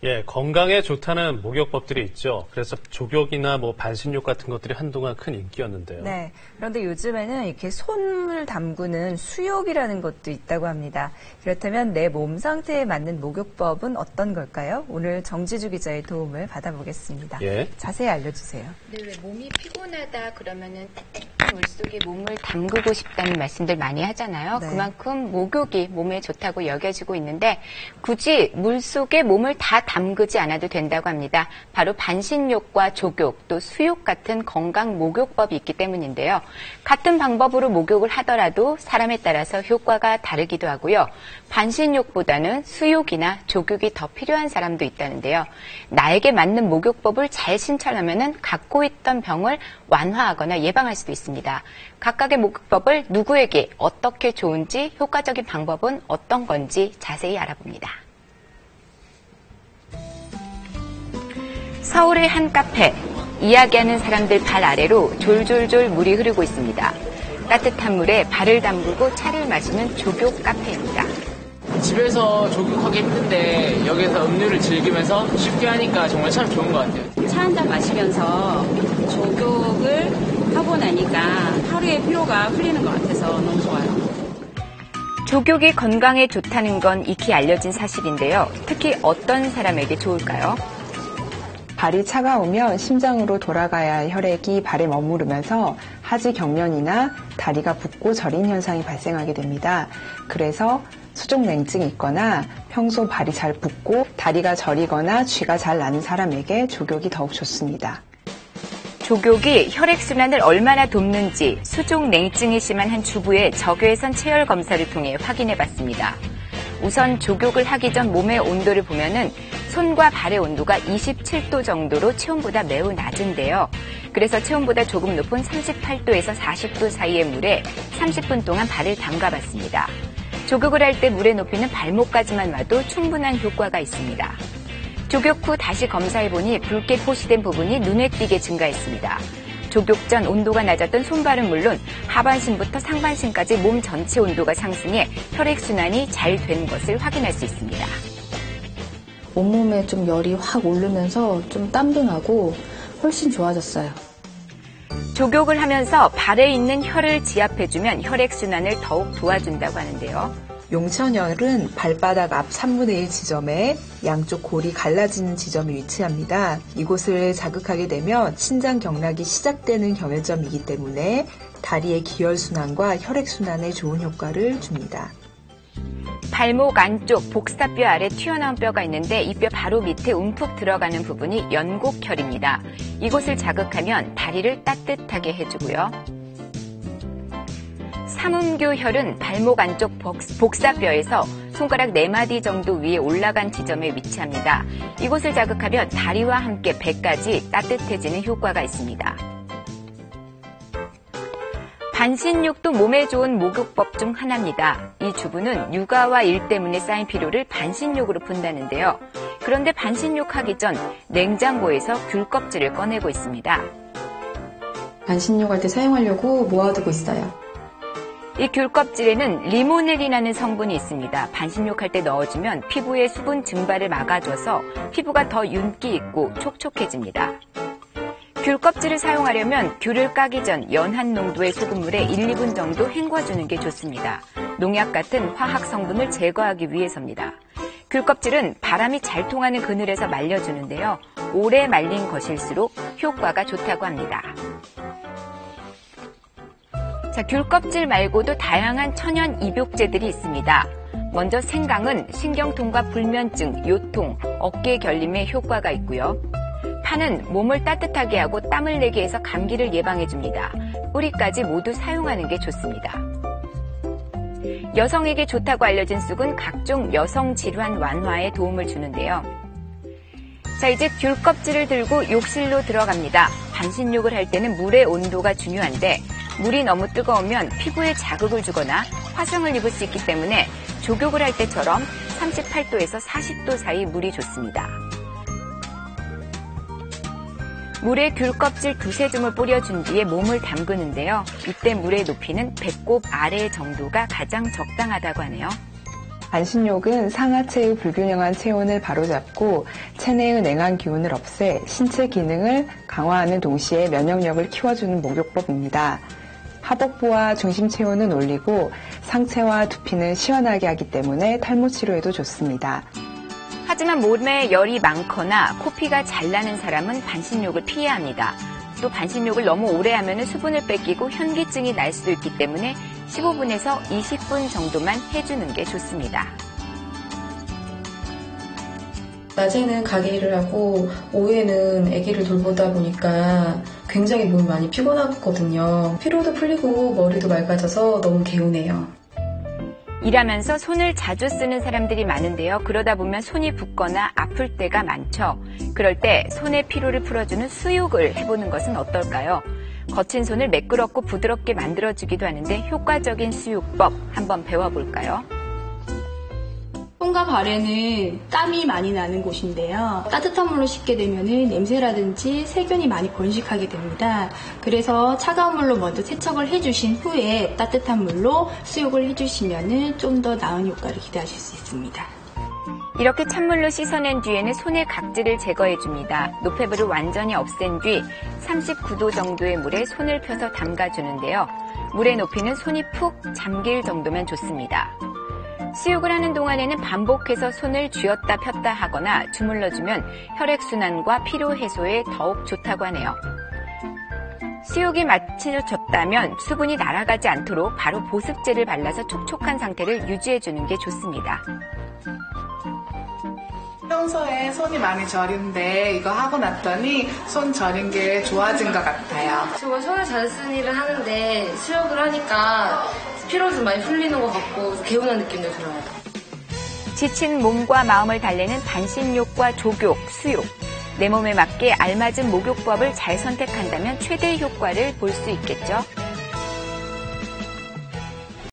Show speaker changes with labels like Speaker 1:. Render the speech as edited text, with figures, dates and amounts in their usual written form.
Speaker 1: 예, 건강에 좋다는 목욕법들이 있죠. 그래서 족욕이나 반신욕 같은 것들이 한동안 큰 인기였는데요.
Speaker 2: 네. 그런데 요즘에는 이렇게 손을 담그는 수욕이라는 것도 있다고 합니다. 그렇다면 내 몸 상태에 맞는 목욕법은 어떤 걸까요? 오늘 정지주 기자의 도움을 받아보겠습니다.
Speaker 1: 예.
Speaker 2: 자세히 알려주세요.
Speaker 3: 네, 왜 몸이 피곤하다 그러면은 따뜻한 물속에 몸을 담그고 싶다는 말씀들 많이 하잖아요.
Speaker 2: 네.
Speaker 3: 그만큼 목욕이 몸에 좋다고 여겨지고 있는데 굳이 물속에 몸을 다 담그지 않아도 된다고 합니다. 바로 반신욕과 족욕 또 수욕 같은 건강 목욕법이 있기 때문인데요. 같은 방법으로 목욕을 하더라도 사람에 따라서 효과가 다르기도 하고요. 반신욕보다는 수욕이나 족욕이 더 필요한 사람도 있다는데요. 나에게 맞는 목욕법을 잘 신청하면은 갖고 있던 병을 완화하거나 예방할 수도 있습니다. 각각의 목욕법을 누구에게 어떻게 좋은지 효과적인 방법은 어떤 건지 자세히 알아봅니다. 서울의 한 카페, 이야기하는 사람들 발 아래로 졸졸졸 물이 흐르고 있습니다. 따뜻한 물에 발을 담그고 차를 마시는 족욕 카페입니다.
Speaker 4: 집에서 족욕하기 힘든데 여기서 음료를 즐기면서 쉽게 하니까 정말 참 좋은 것 같아요.
Speaker 5: 차 한 잔 마시면서 족욕을 하고 나니까 하루의 피로가 풀리는 것 같아서 너무 좋아요.
Speaker 3: 족욕이 건강에 좋다는 건 익히 알려진 사실인데요. 특히 어떤 사람에게 좋을까요?
Speaker 6: 발이 차가우면 심장으로 돌아가야 할 혈액이 발에 머무르면서 하지 경련이나 다리가 붓고 저린 현상이 발생하게 됩니다. 그래서 수족 냉증이 있거나 평소 발이 잘 붓고 다리가 저리거나 쥐가 잘 나는 사람에게 족욕이 더욱 좋습니다.
Speaker 3: 족욕이 혈액순환을 얼마나 돕는지 수족 냉증이 심한 한 주부의 적외선 체열 검사를 통해 확인해봤습니다. 우선 족욕을 하기 전 몸의 온도를 보면은 손과 발의 온도가 27도 정도로 체온보다 매우 낮은데요. 그래서 체온보다 조금 높은 38도에서 40도 사이의 물에 30분 동안 발을 담가봤습니다. 족욕을 할 때 물의 높이는 발목까지만 와도 충분한 효과가 있습니다. 족욕 후 다시 검사해보니 붉게 표시된 부분이 눈에 띄게 증가했습니다. 족욕 전 온도가 낮았던 손발은 물론 하반신부터 상반신까지 몸 전체 온도가 상승해 혈액순환이 잘 된 것을 확인할 수 있습니다.
Speaker 7: 온몸에 좀 열이 확 오르면서 좀 땀도 나고 훨씬 좋아졌어요.
Speaker 3: 족욕을 하면서 발에 있는 혈을 지압해주면 혈액순환을 더욱 도와준다고 하는데요.
Speaker 6: 용천혈은 발바닥 앞 3분의 1 지점에 양쪽 골이 갈라지는 지점에 위치합니다. 이곳을 자극하게 되면 신장 경락이 시작되는 경혈점이기 때문에 다리의 기혈순환과 혈액순환에 좋은 효과를 줍니다.
Speaker 3: 발목 안쪽 복사뼈 아래 튀어나온 뼈가 있는데 이 뼈 바로 밑에 움푹 들어가는 부분이 연곡혈입니다. 이곳을 자극하면 다리를 따뜻하게 해주고요. 삼음교혈은 발목 안쪽 복사뼈에서 손가락 4마디 정도 위에 올라간 지점에 위치합니다. 이곳을 자극하면 다리와 함께 배까지 따뜻해지는 효과가 있습니다. 반신욕도 몸에 좋은 목욕법 중 하나입니다. 이 주부는 육아와 일 때문에 쌓인 피로를 반신욕으로 푼다는데요. 그런데 반신욕하기 전 냉장고에서 귤 껍질을 꺼내고 있습니다.
Speaker 7: 반신욕할 때 사용하려고 모아두고 있어요.
Speaker 3: 이 귤 껍질에는 리모넬이라는 성분이 있습니다. 반신욕할 때 넣어주면 피부의 수분 증발을 막아줘서 피부가 더 윤기 있고 촉촉해집니다. 귤 껍질을 사용하려면 귤을 까기 전 연한 농도의 소금물에 1, 2분 정도 헹궈주는 게 좋습니다. 농약 같은 화학 성분을 제거하기 위해서입니다. 귤 껍질은 바람이 잘 통하는 그늘에서 말려주는데요. 오래 말린 것일수록 효과가 좋다고 합니다. 자, 귤 껍질 말고도 다양한 천연 입욕제들이 있습니다. 먼저 생강은 신경통과 불면증, 요통, 어깨 결림에 효과가 있고요. 파는 몸을 따뜻하게 하고 땀을 내게 해서 감기를 예방해줍니다. 뿌리까지 모두 사용하는 게 좋습니다. 여성에게 좋다고 알려진 쑥은 각종 여성 질환 완화에 도움을 주는데요. 자, 이제 귤 껍질을 들고 욕실로 들어갑니다. 반신욕을 할 때는 물의 온도가 중요한데 물이 너무 뜨거우면 피부에 자극을 주거나 화상을 입을 수 있기 때문에 족욕을 할 때처럼 38도에서 40도 사이 물이 좋습니다. 물에 귤 껍질 2-3줌을 뿌려준 뒤에 몸을 담그는데요. 이때 물의 높이는 배꼽 아래 정도가 가장 적당하다고 하네요.
Speaker 6: 반신욕은 상하체의 불균형한 체온을 바로잡고 체내의 냉한 기운을 없애 신체 기능을 강화하는 동시에 면역력을 키워주는 목욕법입니다. 하복부와 중심 체온은 올리고 상체와 두피는 시원하게 하기 때문에 탈모 치료에도 좋습니다.
Speaker 3: 하지만 몸에 열이 많거나 코피가 잘 나는 사람은 반신욕을 피해야 합니다. 또 반신욕을 너무 오래 하면 수분을 뺏기고 현기증이 날 수도 있기 때문에 15분에서 20분 정도만 해주는 게 좋습니다.
Speaker 7: 낮에는 가게 일을 하고 오후에는 아기를 돌보다 보니까 굉장히 몸이 많이 피곤하거든요. 피로도 풀리고 머리도 맑아져서 너무 개운해요.
Speaker 3: 일하면서 손을 자주 쓰는 사람들이 많은데요. 그러다 보면 손이 붓거나 아플 때가 많죠. 그럴 때 손의 피로를 풀어주는 수육을 해보는 것은 어떨까요? 거친 손을 매끄럽고 부드럽게 만들어주기도 하는데 효과적인 수육법 한번 배워볼까요?
Speaker 8: 손과 발에는 땀이 많이 나는 곳인데요. 따뜻한 물로 씻게 되면 냄새라든지 세균이 많이 번식하게 됩니다. 그래서 차가운 물로 먼저 세척을 해주신 후에 따뜻한 물로 수육을 해주시면 좀 더 나은 효과를 기대하실 수 있습니다.
Speaker 3: 이렇게 찬물로 씻어낸 뒤에는 손의 각질을 제거해줍니다. 노폐물을 완전히 없앤 뒤 39도 정도의 물에 손을 펴서 담가주는데요. 물의 높이는 손이 푹 잠길 정도면 좋습니다. 수육을 하는 동안에는 반복해서 손을 쥐었다 폈다 하거나 주물러주면 혈액순환과 피로 해소에 더욱 좋다고 하네요. 수육이 마쳐졌다면 수분이 날아가지 않도록 바로 보습제를 발라서 촉촉한 상태를 유지해주는 게 좋습니다.
Speaker 9: 평소에 손이 많이 저린데 이거 하고 났더니 손 저린 게 좋아진 것 같아요.
Speaker 10: 정말 손을 잘 쓰는 일을 하는데 수육을 하니까 피로를 좀 많이 풀리는 것 같고 개운한 느낌도 들어요.
Speaker 3: 지친 몸과 마음을 달래는 반신욕과 족욕, 수육. 내 몸에 맞게 알맞은 목욕법을 잘 선택한다면 최대의 효과를 볼 수 있겠죠.